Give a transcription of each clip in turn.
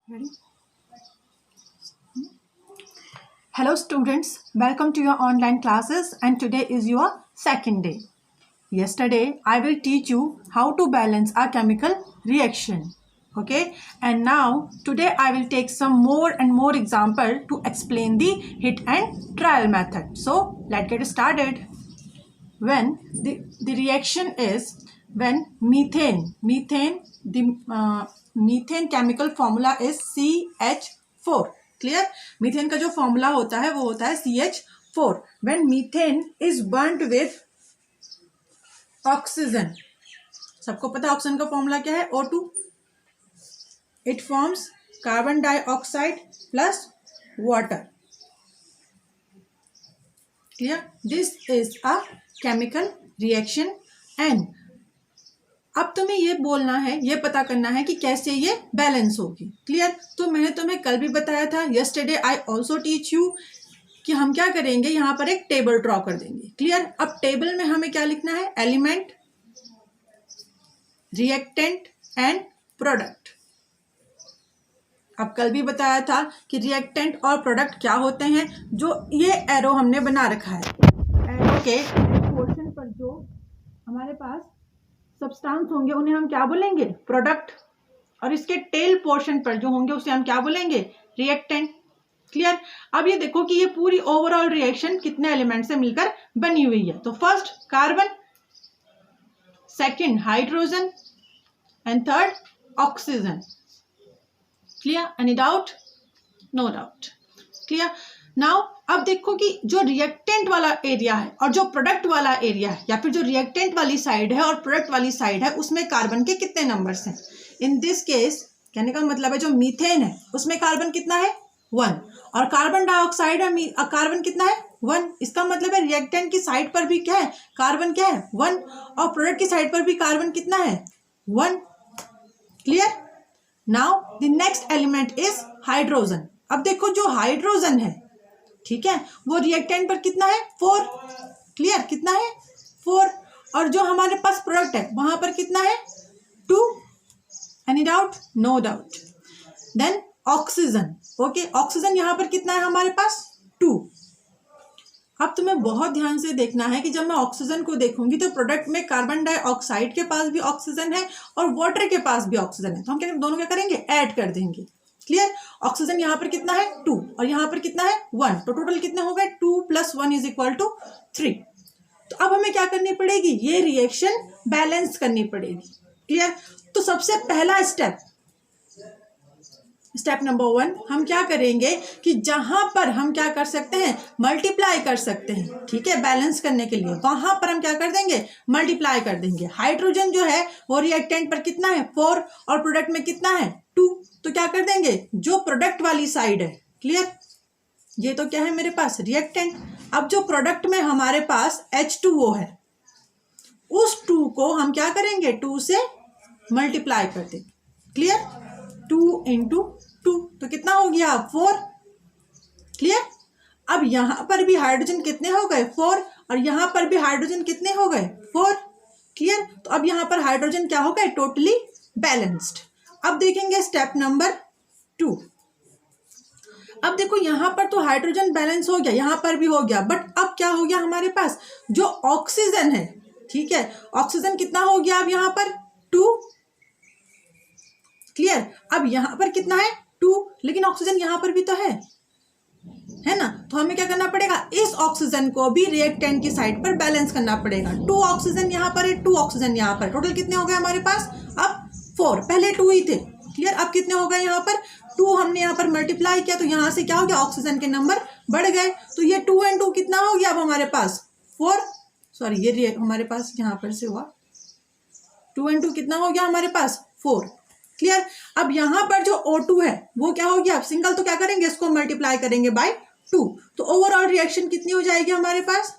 Ready? Hello students, welcome to your online classes and today is your second day. Yesterday I will teach you how to balance a chemical reaction. Okay, and now today I will take some more and more example to explain the hit and trial method. So let's get started. When the reaction is when methane chemical formula is CH4. Clear? Methane का जो formula होता है वो होता है CH4. When methane is burnt with oxygen, सबको पता है ऑक्सीजन का फॉर्मूला क्या है? O2. It forms carbon dioxide plus water. Clear? This is a chemical reaction and अब तुम्हें ये बोलना है, ये पता करना है कि कैसे ये बैलेंस होगी. क्लियर? तो मैंने तुम्हें कल भी बताया था, yesterday I also teach you, कि हम क्या करेंगे, यहाँ पर एक टेबल ड्रॉ कर देंगे. क्लियर? अब टेबल में हमें क्या लिखना है? Element, reactant and product. अब कल भी बताया था कि रिएक्टेंट और प्रोडक्ट क्या होते हैं. जो ये एरो हमने बना रखा है, एरो के पोर्शन पर जो हमारे पास सब्सटेंस होंगे उन्हें हम क्या बोलेंगे? प्रोडक्ट. और इसके टेल पोर्शन पर जो होंगे उसे हम क्या बोलेंगे? रिएक्टेंट. क्लियर? अब ये देखो कि ये पूरी ओवरऑल रिएक्शन कितने एलिमेंट से मिलकर बनी हुई है. तो first carbon, second hydrogen and third oxygen. Clear? Any doubt? No doubt. Clear? Now अब देखो कि जो रिएक्टेंट वाला एरिया है और जो प्रोडक्ट वाला एरिया है, या फिर जो रिएक्टेंट वाली साइड है और प्रोडक्ट वाली साइड है, उसमें कार्बन के कितने नंबर्स हैं. इन दिस केस कहने का मतलब है जो मीथेन है उसमें कार्बन कितना है? 1. और कार्बन डाइऑक्साइड है, कार्बन कितना है? 1. इसका मतलब है रिएक्टेंट की साइड पर भी क्या है? कार्बन क्या है? 1. और प्रोडक्ट की साइड पर भी कार्बन कितना है? 1. Clear? Now the next element is hydrogen. अब देखो जो हाइड्रोजन है, ठीक है, वो रिएक्टेंट पर कितना है? 4. क्लियर? कितना है? 4. और जो हमारे पास प्रोडक्ट है वहां पर कितना है? 2. Any doubt? No doubt. Then oxygen. Okay, oxygen यहां पर कितना है हमारे पास? 2. अब तुम्हें बहुत ध्यान से देखना है कि जब मैं ऑक्सीजन को देखूंगी तो प्रोडक्ट में कार्बन डाइऑक्साइड के पास भी ऑक्सीजन है और वाटर के पास भी ऑक्सीजन है. तो हम क्या दोनों क्या करेंगे? ऐड कर देंगे. क्लियर? ऑक्सीजन यहाँ पर कितना है? 2. और यहाँ पर कितना है? 1. तो टोटल कितने हो गए? 2 + 1 = 3. तो अब हमें क्या करनी पड़ेगी? ये रिएक्शन बैलेंस करनी पड़ेगी. क्लियर? तो सबसे पहला स्टेप नंबर 1 हम क्या करेंगे कि जहां पर हम क्या कर सकते हैं? मल्टीप्लाई कर सकते हैं. ठीक है? बैलेंस करने के लिए वहां पर हम क्या कर देंगे? मल्टीप्लाई कर देंगे. हाइड्रोजन जो है वो रिएक्टेंट पर कितना है? 4. और प्रोडक्ट में कितना है? 2. तो क्या कर देंगे? जो प्रोडक्ट वाली साइड है, क्लियर, ये तो क्या है मेरे पास? रिएक्टेंट. अब जो प्रोडक्ट में हमारे पास H2O है, उस 2 को हम क्या करेंगे? 2 से मल्टीप्लाई कर देंगे. क्लियर? 2 × 2 तो कितना हो गया? 4. क्लियर? अब यहां पर भी हाइड्रोजन कितने हो गए? 4. और यहां पर भी हाइड्रोजन कितने हो गए? 4. क्लियर? तो अब यहां पर हाइड्रोजन क्या हो गए? Totally balanced. अब देखेंगे स्टेप नंबर 2. अब देखो यहां पर तो हाइड्रोजन बैलेंस हो गया, यहां पर भी हो गया, बट अब क्या हो गया हमारे पास? जो ऑक्सीजन है, ठीक है, ऑक्सीजन कितना हो गया अब यहां पर? 2. क्लियर? अब यहां पर कितना है? 2. लेकिन ऑक्सीजन यहां पर भी तो है ना? तो हमें क्या करना पड़ेगा? इस ऑक्सीजन को भी रिएक्टेंट की साइड पर बैलेंस करना पड़ेगा. 2 ऑक्सीजन यहां पर है, 2 ऑक्सीजन यहां पर. टोटल कितने हो गए हमारे पास? अब 4. पहले 2 ही थे. क्लियर? अब कितने हो गए यहाँ पर? 2 हमने यहाँ पर मल्टीप्लाई किया तो यहाँ से क्या हो गया? ऑक्सीजन के नंबर बढ़ गए. तो ये 2 × 2 कितना हो गया अब हमारे पास? 4. सॉरी, ये हमारे पास यहाँ पर से हुआ 2 × 2 कितना हो गया हमारे पास? 4. क्लियर? अब यहाँ पर जो O2 है वो क्या हो गया? सिंगल. तो क्या करेंगे? इसको मल्टीप्लाई करेंगे बाय 2. तो ओवरऑल रिएक्शन कितनी हो जाएगी हमारे पास?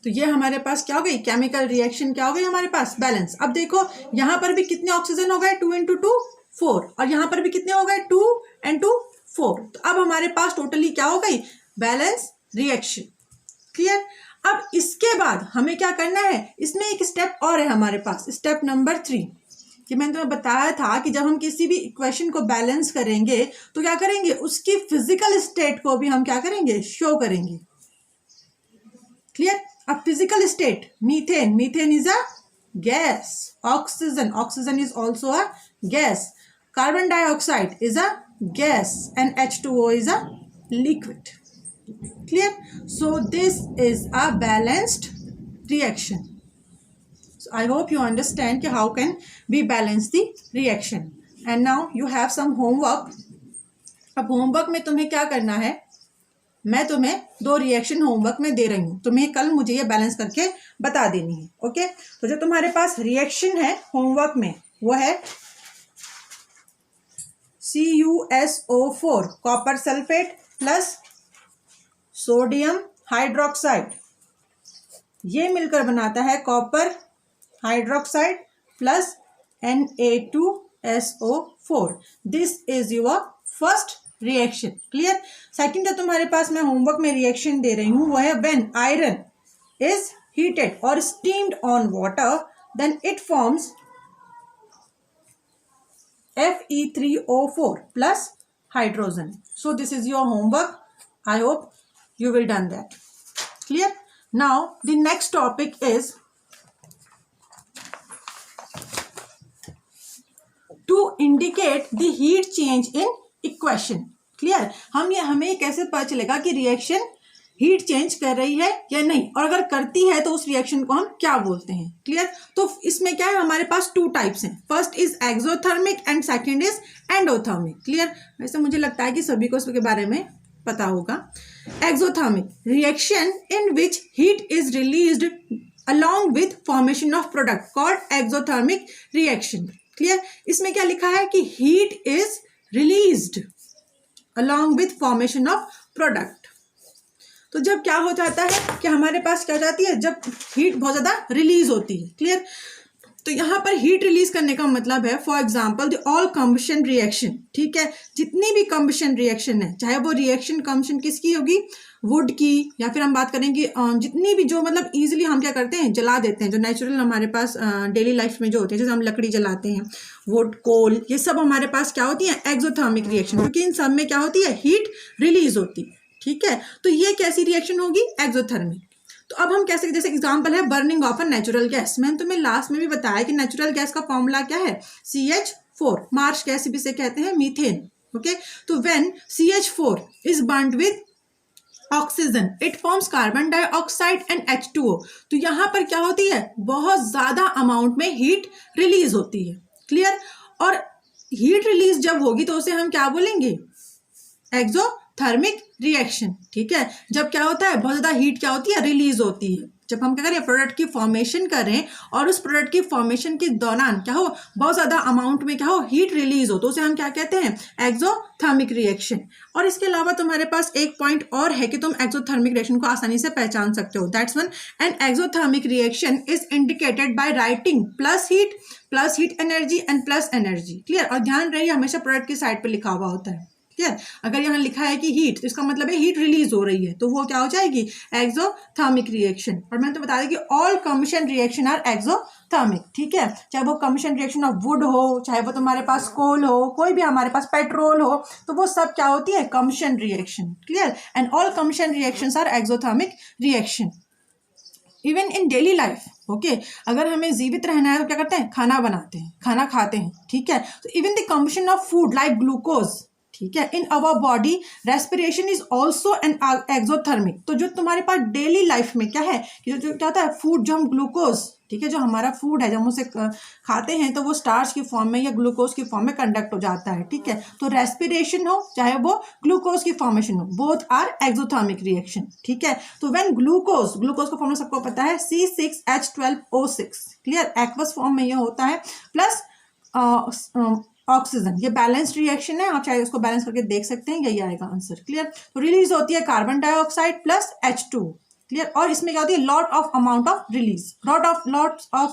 तो ये हमारे पास क्या हो गई? केमिकल रिएक्शन क्या हो गई हमारे पास? बैलेंस. अब देखो यहां पर भी कितने ऑक्सीजन हो गए? 2 × 2 4. और यहां पर भी कितने हो गए? 2 × 2 4. तो अब हमारे पास टोटली क्या हो गई? Balance reaction. क्लियर? अब इसके बाद हमें क्या करना है, इसमें एक स्टेप और है हमारे पास, स्टेप नंबर 3, कि मैंने तुम्हें बताया था कि जब हम किसी भी इक्वेशन को बैलेंस करेंगे तो क्या करेंगे, उसकी फिजिकल स्टेट को भी हम क्या करेंगे, शो करेंगे। क्लियर। अब physical state, methane, methane is a gas, oxygen is also a gas, carbon dioxide is a gas and H2O is a liquid. Clear? So this is a balanced reaction. So I hope you understand how can we balance the reaction. And now you have some homework. अब homework में तुम्हें क्या करना है, मैं तुम्हें 2 reaction homework में दे रही हूँ, तुम्हें कल मुझे ये बैलेंस करके बता देनी है। ओके, तो जो तुम्हारे पास रिएक्शन है होमवर्क में वो है CuSO4 copper sulphate plus sodium hydroxide, ये मिलकर बनाता है copper hydroxide plus Na2SO4। This is your first reaction. Clear. Second जो तुम्हारे पास मैं होमवर्क में रिएक्शन दे रही हूं वो है व्हेन आयरन इज हीटेड और steamed on water then it forms Fe3O4 plus hydrogen. So this is your homework. I hope you will done that. Clear? Now the next topic is to indicate the heat change in equation. Clear? हमें कैसे पता चलेगा कि reaction heat change कर रही है या नहीं, और अगर करती है तो उस रिएक्शन को हम क्या बोलते हैं। क्लियर। तो इसमें क्या है, हमारे पास 2 टाइप्स हैं, first is exothermic and second is endothermic. Clear. वैसे मुझे लगता है कि सभी को इसके बारे में पता होगा। Exothermic reaction in which heat is released along with formation of product called exothermic reaction. Clear? इसमें क्या लिखा है कि heat is released along with formation of product. तो जब क्या हो जाता है कि हमारे पास क्या जाती है, जब हीट बहुत ज़्यादा रिलीज होती है। क्लियर। तो यहाँ पर हीट रिलीज करने का मतलब है for example the all combustion reaction. ठीक है, जितनी भी कंबशन रिएक्शन है, चाहे वो रिएक्शन कंबशन किसकी होगी, वुड की, या फिर हम बात करेंगे जितनी भी जो मतलब इजीली हम क्या करते हैं, जला देते हैं, जो नेचुरल हमारे पास डेली लाइफ में जो होते हैं, जैसे हम लकड़ी जलाते हैं, वुड, कोल, ये सब हमारे पास क्या होती है, एक्सोथर्मिक रिएक्शन, क्योंकि इन सब में क्या होती है, हीट रिलीज होती है। ठीक है, तो ये कैसी रिएक्शन होगी, एक्सोथर्मिक। तो अब हम कैसे, जैसे एग्जांपल है burning of a natural gas. मैंने तुम्हें लास्ट में भी बताया कि नेचुरल गैस का फॉर्मूला क्या है, CH4, मार्श गैस भी से कहते हैं मीथेन। ओके, तो when CH4 is burned with oxygen it forms carbon dioxide and H2O। तो यहाँ पर क्या होती है, बहुत ज्यादा अमाउंट में हीट रिलीज होती है। क्लियर। और हीट रिलीज जब होगी तो उसे हम क्या बोलेंगे, एक्सोथर्मिक रिएक्शन। ठीक है, जब क्या होता है, बहुत ज्यादा हीट क्या होती है, रिलीज होती है। जब हम क्या करें, प्रोडक्ट की फॉर्मेशन करें और उस प्रोडक्ट की फॉर्मेशन के दौरान क्या हो, बहुत ज्यादा अमाउंट में क्या हो, हीट रिलीज हो, तो उसे हम क्या कहते हैं, एक्सोथर्मिक रिएक्शन। और इसके अलावा तुम्हारे पास एक पॉइंट और है कि तुम एक्सोथर्मिक रिएक्शन को आसानी से पहचान सकते हो, that's one, an exothermic reaction is indicated by writing plus heat energy and plus energy. Clear. और ध्यान रहिए हमेशा प्रोडक्ट की साइड पर लिखा हुआ होता है। क्लियर। अगर यहाँ लिखा है कि हीट, तो इसका मतलब है हीट रिलीज हो रही है, तो वो क्या हो जाएगी, एक्सोथर्मिक रिएक्शन। और मैंने तो बता दिया कि all combustion reaction are exothermic. ठीक है, चाहे वो कंबशन रिएक्शन ऑफ वुड हो, चाहे वो तुम्हारे पास कोल हो, कोई भी हमारे पास पेट्रोल हो, तो वो सब क्या होती है, combustion reaction. Clear. And all combustion reactions are exothermic reaction. Even in daily life, okay, अगर हमें जीवित रहना है तो क्या करते हैं, खाना बनाते हैं, खाना खाते हैं। ठीक है, तो even the combustion of food like glucose, ठीक है, in our body respiration is also an exothermic. तो जो तुम्हारे पास डेली लाइफ में क्या है कि जो क्या होता है, फूड जो हम ग्लूकोज, ठीक है, जो हमारा फूड है जब हम उसे खाते हैं तो वो स्टार्च की फॉर्म में या ग्लूकोज की फॉर्म में कंडक्ट हो जाता है। ठीक है, तो रेस्पिरेशन हो चाहे वो ग्लूकोज की फॉर्मेशन हो, बोथ आर एक्सोथर्मिक रिएक्शन। ठीक है, तो व्हेन ग्लूकोज का फॉर्मूला सबको पता है C6H12O6। क्लियर। एक्वस फॉर्म में ये होता है, प्लस ऑक्सीजन, ये बैलेंस्ड रिएक्शन है, आप चाहे उसको बैलेंस करके देख सकते हैं, यही आएगा आंसर। क्लियर। तो रिलीज होती है carbon dioxide plus H2। Clear. और इसमें क्या होती है, lot of amount of release, lot of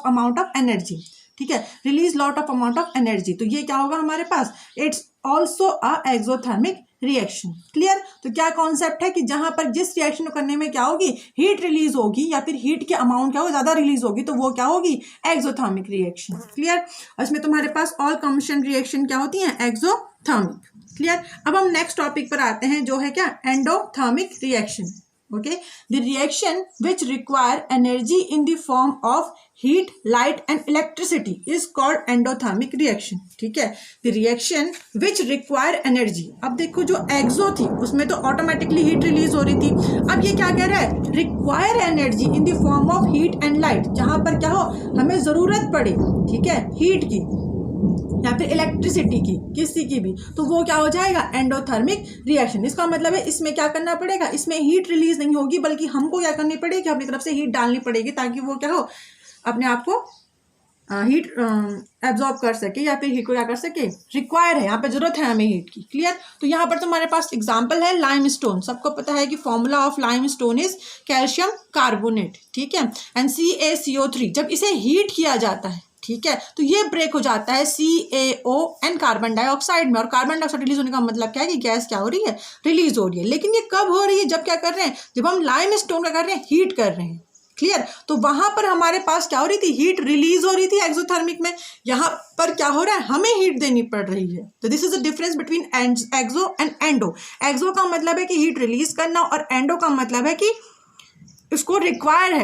amount of energy. ठीक है, release lot of amount of energy. तो ये क्या होगा हमारे पास, it's also a exothermic reaction. Clear? तो क्या कॉन्सेप्ट है कि जहां पर जिस रिएक्शन को करने में क्या होगी, हीट रिलीज होगी या फिर हीट के अमाउंट क्या होगा, ज्यादा रिलीज होगी, तो वो क्या होगी, एक्सोथर्मिक रिएक्शन। क्लियर? और इसमें तुम्हारे पास ऑल कंबशन रिएक्शन क्या होती है, एक्सोथर्मिक। क्लियर? अब हम नेक्स्ट टॉपिक पर आते हैं जो है क्या, endothermic reaction. Okay, the reaction which require energy in the form of heat, light and electricity is called endothermic reaction. ठीक है? The reaction which require energy. अब देखो जो एक्सो थी उसमें तो ऑटोमेटिकली हीट रिलीज हो रही थी, अब ये क्या कह रहा है, require energy in the form of heat and light, जहां पर क्या हो, हमें जरूरत पड़े, ठीक है, हीट की या फिर इलेक्ट्रिसिटी की, किसी की भी, तो वो क्या हो जाएगा, एंडोथर्मिक रिएक्शन। इसका मतलब है इसमें क्या करना पड़ेगा, इसमें हीट रिलीज नहीं होगी बल्कि हमको क्या करनी पड़ेगी, अपनी तरफ से हीट डालनी पड़ेगी ताकि वो क्या हो, अपने आप को हीट एब्जॉर्ब कर सके या फिर हीट को क्या कर सके, रिक्वायर है, यहाँ पे जरूरत है हमें हीट की। क्लियर? तो यहाँ पर तुम्हारे पास एग्जांपल है लाइमस्टोन। सबको पता है कि formula of limestone is calcium carbonate, ठीक है, एंड CaCO3। जब इसे हीट किया जाता है, ठीक है, तो ये ब्रेक हो जाता है CaO एंड कार्बन डाइऑक्साइड में, और कार्बन डाइऑक्साइड रिलीज होने का मतलब क्या है कि गैस क्या हो रही है, रिलीज हो रही है। लेकिन ये कब हो रही है, जब क्या कर रहे हैं, जब हम लाइमस्टोन का कर रहे हैं, हीट कर रहे हैं। क्लियर? तो वहां पर हमारे पास क्या हो रही थी, हीट रिलीज हो रही थी एक्सोथर्मिक में, यहाँ पर क्या हो रहा है, हमें हीट देनी पड़ रही है। तो this is the difference between exo and endo. Exo का मतलब है कि हीट रिलीज करना और एंडो का मतलब है कि इसको रिक्वायर है,